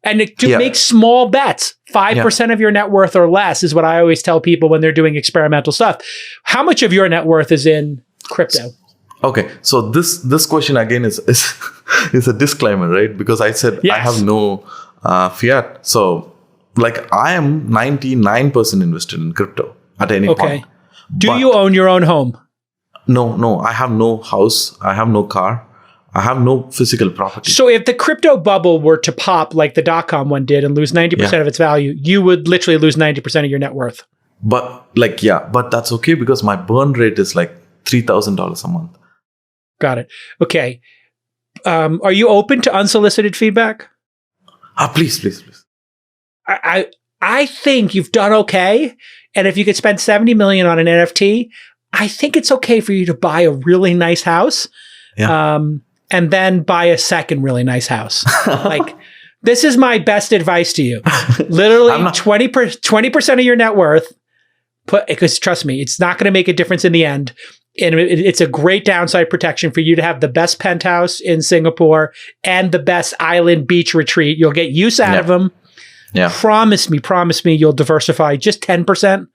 And to make small bets, 5% of your net worth or less is what I always tell people when they're doing experimental stuff. How much of your net worth is in crypto? Okay, so this question again is a disclaimer, right? Because I said I have no fiat. So like I am 99% invested in crypto at any point. Do you own your own home? No. I have no house. I have no car. I have no physical property. So if the crypto bubble were to pop like the .com one did and lose 90% of its value, you would literally lose 90% of your net worth. But that's okay because my burn rate is like $3,000 a month. Got it. Okay. Are you open to unsolicited feedback? Please. I think you've done okay. And if you could spend $70 million on an NFT, I think it's okay for you to buy a really nice house. Yeah. And then buy a second really nice house. Like, this is my best advice to you. Literally 20% of your net worth, because trust me, it's not going to make a difference in the end. And it's a great downside protection for you to have the best penthouse in Singapore and the best island beach retreat. You'll get use out of them. Yeah. Promise me you'll diversify just 10%.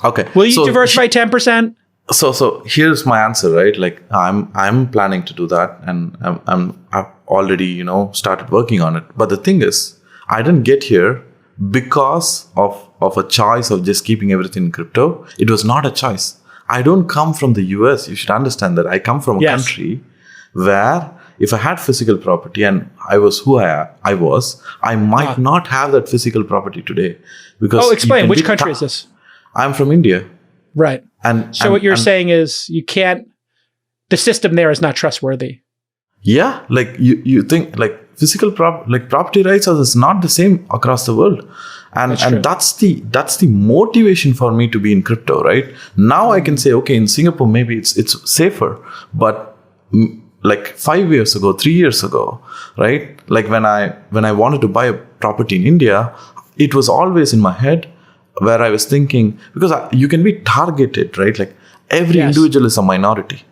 Okay. Will you diversify 10%? So here's my answer, right? Like I'm planning to do that, and I've already started working on it. But the thing is, I didn't get here because of a choice of just keeping everything in crypto. It was not a choice. I don't come from the US. You should understand that I come from a country where if I had physical property and I was who I was, I might not have that physical property today. Because explain. Which country is this? I'm from India. Right. And so what you're saying is the system there is not trustworthy. Yeah. Like you think like physical property rights is not the same across the world. And that's the motivation for me to be in crypto, right? Now I can say, okay, in Singapore, maybe it's safer, but like 5 years ago, 3 years ago, right? Like when I wanted to buy a property in India, it was always in my head where I was thinking, because you can be targeted, right? Like every individual is a minority.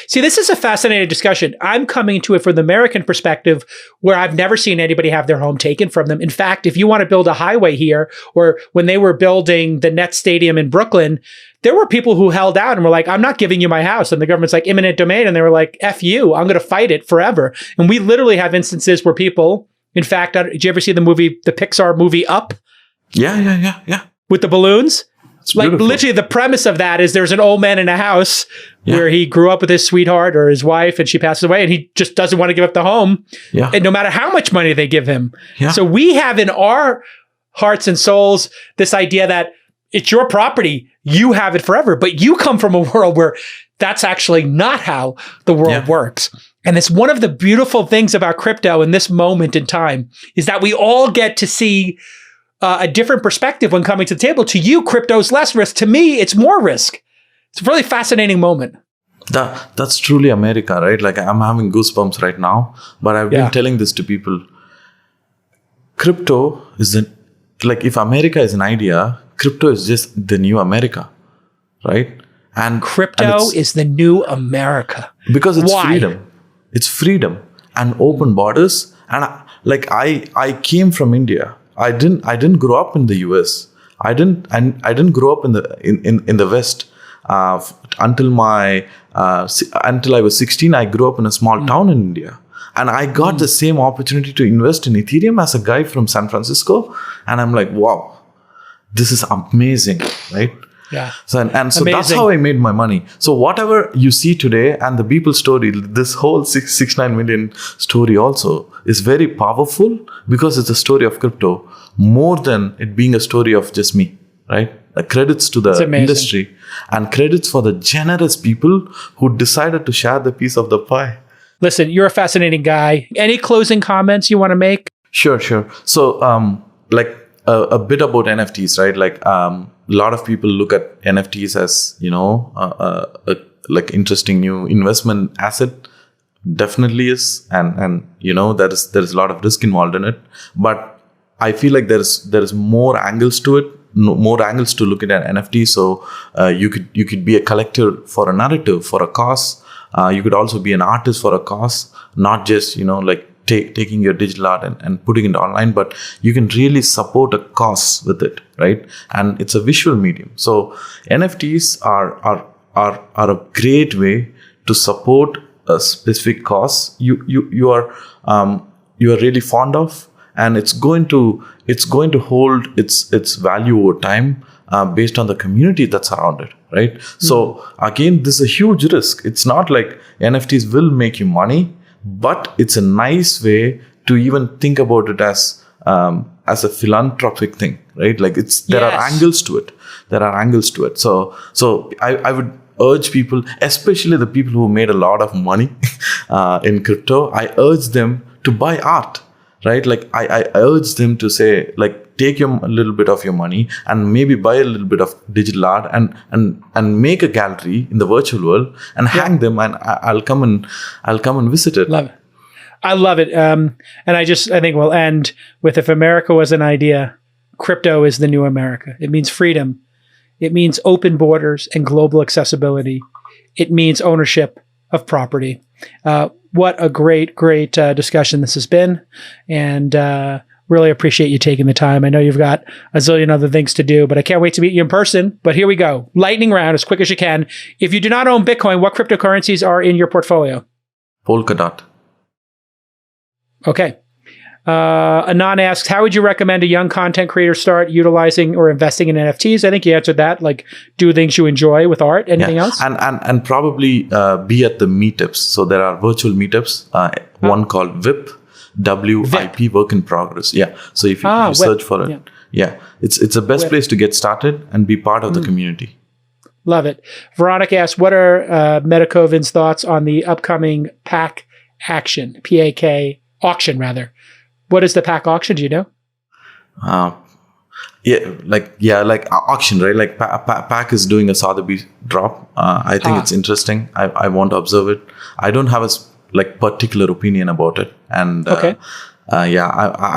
See, this is a fascinating discussion. I'm coming to it from the American perspective where I've never seen anybody have their home taken from them. In fact, if you want to build a highway here, or when they were building the Nets Stadium in Brooklyn, there were people who held out and were like, I'm not giving you my house. And the government's like, eminent domain. And they were like, F you, I'm going to fight it forever. And we literally have instances where people, in fact, did you ever see the Pixar movie Up? Yeah. With the balloons? It's like beautiful. literally the premise of that is there's an old man in a house where he grew up with his sweetheart or his wife and she passes away and he just doesn't want to give up the home. Yeah. And no matter how much money they give him. Yeah. So we have in our hearts and souls this idea that it's your property, you have it forever, but you come from a world where that's actually not how the world works. And it's one of the beautiful things about crypto in this moment in time is that we all get to see a different perspective when coming to the table. To you, crypto's less risk. To me, it's more risk. It's a really fascinating moment. That's truly America, right? Like I'm having goosebumps right now, but I've been telling this to people. Crypto isn't like if America is an idea, crypto is just the new America, right? And crypto is the new America. Because it's freedom. It's freedom and open borders. And I came from India. I didn't grow up in the US. I didn't grow up in the West until I was 16. I grew up in a small town in India, and I got the same opportunity to invest in Ethereum as a guy from San Francisco. And I'm like, wow, this is amazing, right? Yeah. So that's how I made my money. So whatever you see today and the Beeple story, this whole 669 million story also is very powerful because it's a story of crypto more than it being a story of just me, right? Credits to the industry and credits for the generous people who decided to share the piece of the pie. Listen, you're a fascinating guy. Any closing comments you want to make? Sure. So a bit about NFTs, right? Like a lot of people look at NFTs as, like interesting new investment asset. Definitely is. And there is a lot of risk involved in it. But I feel like there is more angles to it, more angles to look at an NFT. So you could be a collector for a narrative, for a cause. You could also be an artist for a cause, not just, taking your digital art and putting it online, but you can really support a cause with it, right? And it's a visual medium. So NFTs are a great way to support a specific cause you are really fond of, and it's going to hold its value over time based on the community that's around it, right? So again, this is a huge risk. It's not like NFTs will make you money, but it's a nice way to even think about it as a philanthropic thing, right? Like there are angles to it. So I would urge people, especially the people who made a lot of money in crypto, I urge them to buy art, right? Like I urge them to say, like, take a little bit of your money and maybe buy a little bit of digital art and make a gallery in the virtual world and hang them, and I'll come and visit it. Love it. I love it. And I think we'll end with, if America was an idea, crypto is the new America. It means freedom. It means open borders and global accessibility. It means ownership of property. What a great discussion this has been. And really appreciate you taking the time. I know you've got a zillion other things to do, but I can't wait to meet you in person. But here we go. Lightning round, as quick as you can. If you do not own Bitcoin, what cryptocurrencies are in your portfolio? Polkadot. Okay. Anon asks, how would you recommend a young content creator start utilizing or investing in NFTs? I think you answered that. Like, do things you enjoy with art. Anything else? And probably be at the meetups. So there are virtual meetups. One called VIP, WIP, Work in Progress. Yeah. So if you search for it, it's the best place to get started and be part of the community. Love it. Veronica asks, what are MetaKovan's thoughts on the upcoming PAC action, PAK auction rather? What is the PAC auction? Do you know? Like auction, right? Like PAC is doing a Sotheby's drop. I think it's interesting. I want to observe it. I don't have a particular opinion about it, and I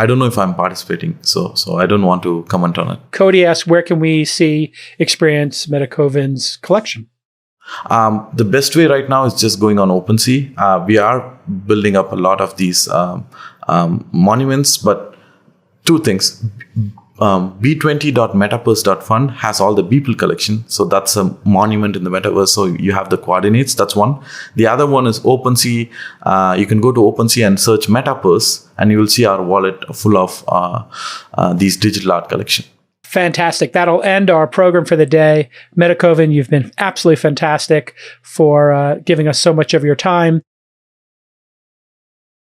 don't know if I'm participating, so I don't want to comment on it. Cody asks, where can we experience MetaKovan's collection? The best way right now is just going on OpenSea. We are building up a lot of these monuments, but two things. B20.metaverse.fund has all the Beeple collection. So that's a monument in the metaverse. So you have the coordinates. That's one. The other one is OpenSea. You can go to OpenSea and search Metaverse, and you will see our wallet full of these digital art collection. Fantastic. That'll end our program for the day. MetaKovan, you've been absolutely fantastic for giving us so much of your time.